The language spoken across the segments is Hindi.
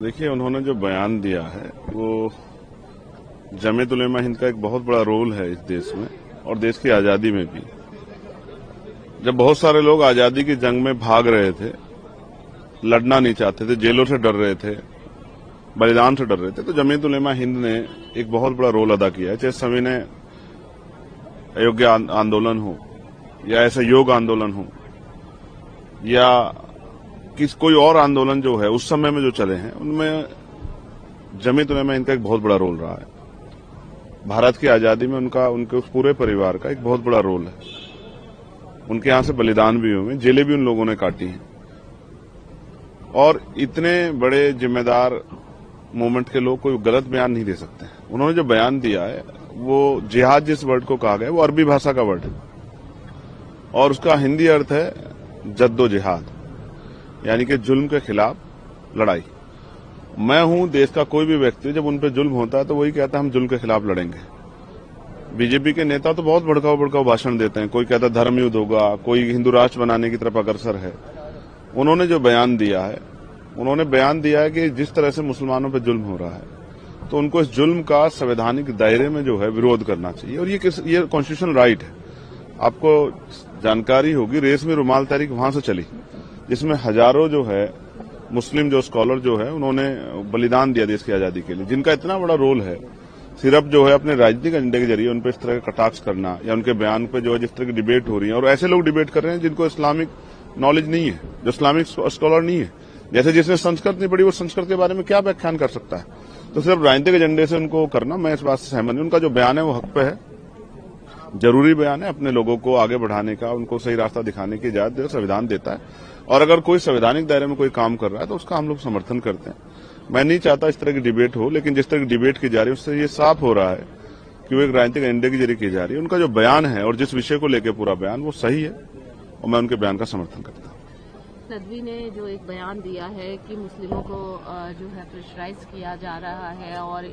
देखिए, उन्होंने जो बयान दिया है वो जमीयत उलेमा हिंद का एक बहुत बड़ा रोल है इस देश में और देश की आजादी में भी। जब बहुत सारे लोग आजादी की जंग में भाग रहे थे, लड़ना नहीं चाहते थे, जेलों से डर रहे थे, बलिदान से डर रहे थे, तो जमीयत उलेमा हिंद ने एक बहुत बड़ा रोल अदा किया है। चाहे सविनय अयोग्य आंदोलन हो या ऐसा योग आंदोलन हो या कोई और आंदोलन जो है उस समय में जो चले हैं, उनमें जमीयत उलेमा हिंद का एक बहुत बड़ा रोल रहा है। भारत की आजादी में उनके उस पूरे परिवार का एक बहुत बड़ा रोल है। उनके यहां से बलिदान भी हुए, जेलें भी उन लोगों ने काटी हैं और इतने बड़े जिम्मेदार मूवमेंट के लोग कोई गलत बयान नहीं दे सकते। उन्होंने जो बयान दिया है वो जिहाद जिस वर्ड को कहा गया वो अरबी भाषा का वर्ड है और उसका हिंदी अर्थ है जद्दोजिहाद, यानी कि जुल्म के खिलाफ लड़ाई। मैं हूं देश का कोई भी व्यक्ति, जब उन पर जुल्म होता है तो वही कहता है हम जुल्म के खिलाफ लड़ेंगे। बीजेपी के नेता तो बहुत भड़काऊ भाषण देते हैं, कोई कहता है धर्म युद्ध होगा, कोई हिंदू राष्ट्र बनाने की तरफ अग्रसर है। उन्होंने जो बयान दिया है, उन्होंने बयान दिया है कि जिस तरह से मुसलमानों पर जुल्म हो रहा है तो उनको इस जुल्म का संवैधानिक दायरे में जो है विरोध करना चाहिए और ये कॉन्स्टिट्यूशनल राइट है। आपको जानकारी होगी, रेस में रुमाल तहरीक वहां से चली जिसमें हजारों जो है मुस्लिम जो स्कॉलर जो है उन्होंने बलिदान दिया देश की आजादी के लिए, जिनका इतना बड़ा रोल है। सिर्फ जो है अपने राजनीतिक एजेंडे के जरिए उन पर इस तरह का कटाक्ष करना या उनके बयान पे जो है जिस तरह की डिबेट हो रही है, और ऐसे लोग डिबेट कर रहे हैं जिनको इस्लामिक नॉलेज नहीं है, जो इस्लामिक स्कॉलर नहीं है। जैसे जिसने संस्कृत नहीं पढ़ी वो संस्कृत के बारे में क्या व्याख्यान कर सकता है। तो सिर्फ राजनीतिक एजेंडे से उनको करना, मैं इस बात से सहमत हूं। उनका जो बयान है वो हक पे है, जरूरी बयान है, अपने लोगों को आगे बढ़ाने का, उनको सही रास्ता दिखाने की इजाजत संविधान देता है और अगर कोई संवैधानिक दायरे में कोई काम कर रहा है तो उसका हम लोग समर्थन करते हैं। मैं नहीं चाहता इस तरह की डिबेट हो, लेकिन जिस तरह की डिबेट की जा रही है उससे ये साफ हो रहा है कि वो एक राजनीतिक एजेंडे के जरिए की जा रही है। उनका जो बयान है और जिस विषय को लेकर पूरा बयान वो सही है और मैं उनके बयान का समर्थन करता हूं। नदवी ने जो एक बयान दिया है कि मुस्लिमों को जो है प्रेशराइज किया जा रहा है और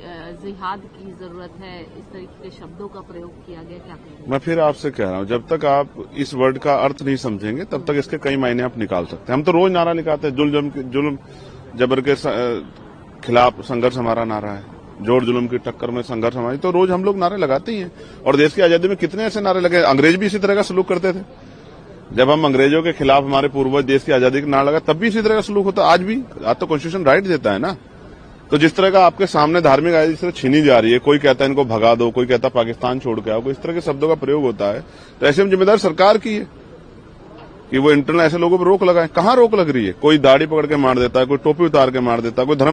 जिहाद की जरूरत है, इस तरीके के शब्दों का प्रयोग किया गया, क्या कहेंगे? मैं फिर आपसे कह रहा हूं, जब तक आप इस वर्ड का अर्थ नहीं समझेंगे तब तक इसके कई मायने आप निकाल सकते हैं। हम तो रोज नारा निकालते हैं, जुल्म जबर के खिलाफ संघर्ष हमारा नारा है, जोर जुल्म की टक्कर में संघर्ष हमारी, तो रोज हम लोग नारे लगाते ही हैं। और देश की आजादी में कितने ऐसे नारे लगे, अंग्रेज भी इसी तरह का सलूक करते थे। जब हम अंग्रेजों के खिलाफ हमारे पूर्वज देश की आजादी का नारा लगा तब भी इसी तरह का सलूक होता। आज भी, आज तो कॉन्स्टिट्यूशन राइट देता है ना। तो जिस तरह का आपके सामने धार्मिक आजादी जिस तरह छीनी जा रही है, कोई कहता है इनको भगा दो, कोई कहता है पाकिस्तान छोड़ के आओ, कोई इस तरह के शब्दों का प्रयोग होता है, तो ऐसे में जिम्मेदार सरकार की है कि वो इंटरनल ऐसे लोगों पर रोक लगाए। कहां रोक लग रही है? कोई दाढ़ी पकड़ के मार देता है, कोई टोपी उतार के मार देता है, कोई धर्म